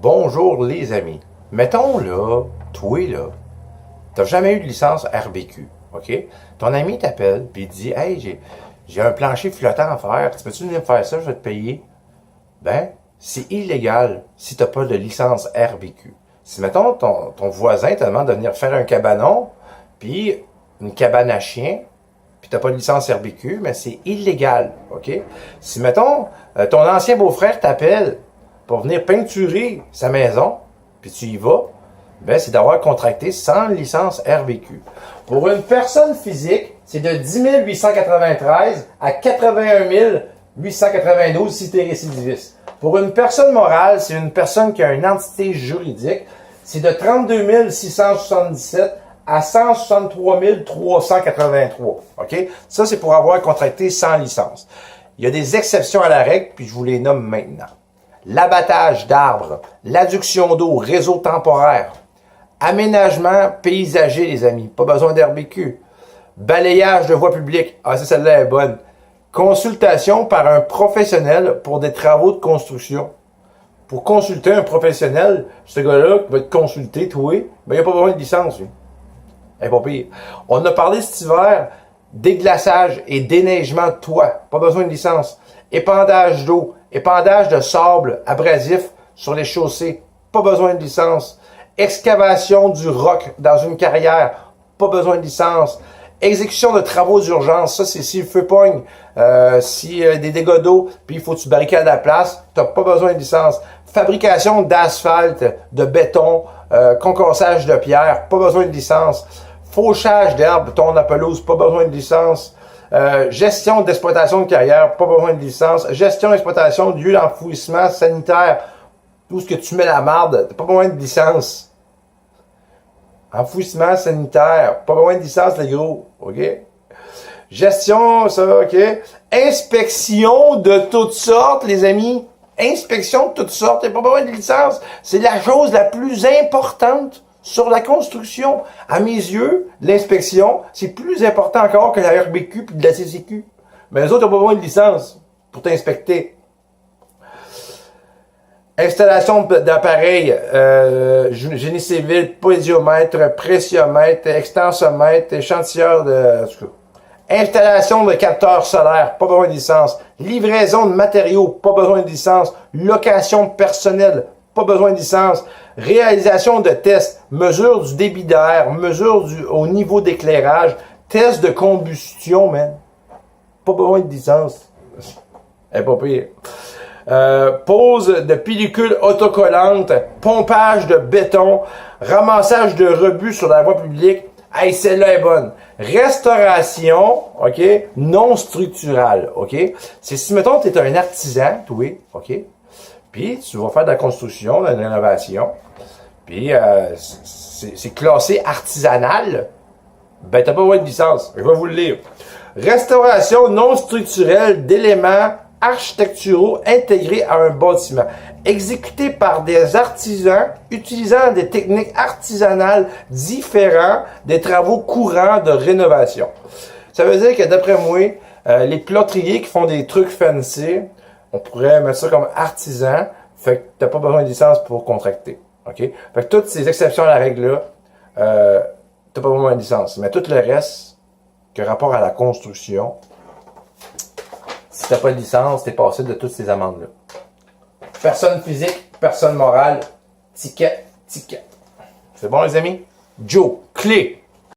Bonjour les amis. Mettons là, toi là, t'as jamais eu de licence RBQ, ok? Ton ami t'appelle puis il te dit, hey, j'ai un plancher flottant à faire. Tu peux-tu venir me faire ça? Je vais te payer. Ben, c'est illégal si t'as pas de licence RBQ. Si mettons ton voisin te demande de venir faire un cabanon puis une cabane à chiens puis t'as pas de licence RBQ, mais c'est illégal, ok? Si mettons ton ancien beau-frère t'appelle pour venir peinturer sa maison, puis tu y vas, ben c'est d'avoir contracté sans licence RBQ. Pour une personne physique, c'est de 10 893 à 81 892 si tu es récidiviste. Pour une personne morale, c'est une personne qui a une entité juridique, c'est de 32 677 à 163 383. OK? Ça, c'est pour avoir contracté sans licence. Il y a des exceptions à la règle, puis je vous les nomme maintenant. L'abattage d'arbres, l'adduction d'eau, réseau temporaire, aménagement paysager, les amis, pas besoin d'RBQ, balayage de voies publiques, ah, celle-là est bonne, consultation par un professionnel pour des travaux de construction. Pour consulter un professionnel, ce gars-là qui va te consulter, toi, ben, il n'a pas besoin de licence, lui. Elle est pas pire. On a parlé cet hiver, déglaçage et déneigement de toit, pas besoin de licence, épandage d'eau, épandage de sable abrasif sur les chaussées, pas besoin de licence. Excavation du roc dans une carrière, pas besoin de licence. Exécution de travaux d'urgence, ça c'est si le feu pogne, si des dégâts d'eau, puis il faut que tu barricades la place, t'as pas besoin de licence. Fabrication d'asphalte, de béton, concassage de pierre, pas besoin de licence. Fauchage d'herbes, ton la pelouse, pas besoin de licence. Gestion d'exploitation de carrière, pas besoin de licence. Gestion d'exploitation de lieu d'enfouissement sanitaire, tout ce que tu mets la marde, t'as pas besoin de licence. Enfouissement sanitaire, pas besoin de licence, les gros, ok? Gestion, ça, ok? Inspection de toutes sortes, les amis. Inspection de toutes sortes, t'as pas besoin de licence. C'est la chose la plus importante sur la construction. À mes yeux, l'inspection, c'est plus important encore que la RBQ puis de la CCQ. Mais les autres n'ont pas besoin de licence pour t'inspecter. Installation d'appareils, génie civil, posiomètre, pressiomètre, extensomètre, échantilleur de... En tout cas. Installation de capteurs solaires, pas besoin de licence. Livraison de matériaux, pas besoin de licence. Location personnelle, pas besoin de licence. Réalisation de tests, mesure du débit d'air, mesure au niveau d'éclairage, test de combustion, man. Pas besoin de licence. Elle est pas pire. Pose de pellicules autocollantes, pompage de béton, ramassage de rebut sur la voie publique. Hey, celle-là est bonne. Restauration, ok, non structurale, ok. C'est si, mettons, tu es un artisan, toi, ok, puis tu vas faire de la construction, de la rénovation, puis c'est classé artisanal, ben t'as pas besoin de licence. Je vais vous le lire. Restauration non structurelle d'éléments architecturaux intégrés à un bâtiment, exécuté par des artisans utilisant des techniques artisanales différentes des travaux courants de rénovation. Ça veut dire que d'après moi, les plâtriers qui font des trucs fancy, on pourrait mettre ça comme artisan, fait que t'as pas besoin de licence pour contracter. OK? Fait que toutes ces exceptions à la règle-là, t'as pas besoin de licence. Mais tout le reste, qui a rapport à la construction, si t'as pas de licence, t'es passé de toutes ces amendes-là. Personne physique, personne morale, ticket, ticket. C'est bon, les amis? Joe, clé.